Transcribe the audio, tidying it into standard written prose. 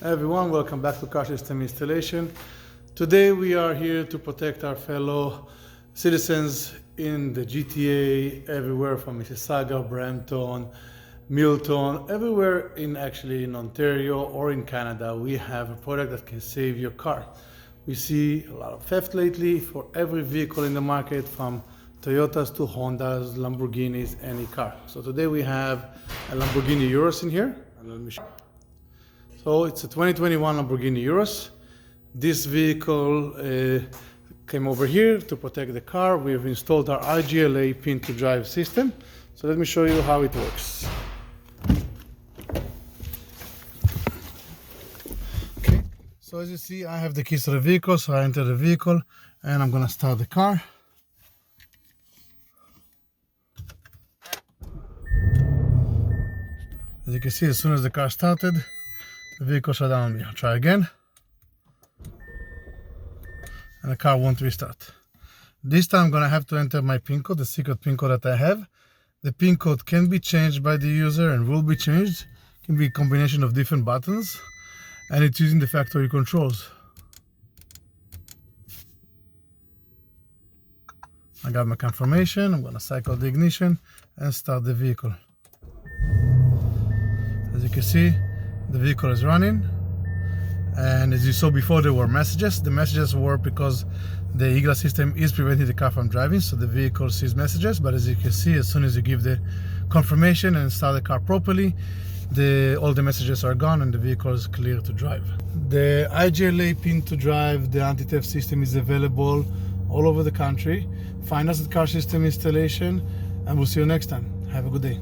Everyone, welcome back to Car System Installation. Today we are here to protect our fellow citizens in the GTA, everywhere from Mississauga, Brampton, Milton, everywhere in Ontario or in Canada. We have a product that can save your car. We see a lot of theft lately for every vehicle in the market, from Toyotas to Hondas, Lamborghinis, any car. So today we have a Lamborghini Urus in here. Let me show. So it's a 2021 Lamborghini Urus. This vehicle came over here to protect the car. We've installed our IGLA pin to drive system. So let me show you how it works. Okay. So as you see, I have the keys to the vehicle. So I enter the vehicle and I'm gonna start the car. As you can see, as soon as the car started, the vehicle shut down on me. I'll try again. And the car won't restart. This time I'm going to have to enter my PIN code, the secret PIN code that I have. The PIN code can be changed by the user and will be changed. It can be a combination of different buttons. And it's using the factory controls. I got my confirmation. I'm going to cycle the ignition and start the vehicle. As you can see, the vehicle is running, and as you saw before, there were messages. The messages were because the IGLA system is preventing the car from driving, so the vehicle sees messages. But as you can see, as soon as you give the confirmation and start the car properly, all the messages are gone and the vehicle is clear to drive. The IGLA pin to drive, the anti-theft system, is available all over the country. Find us at Car System Installation, and we'll see you next time. Have a good day.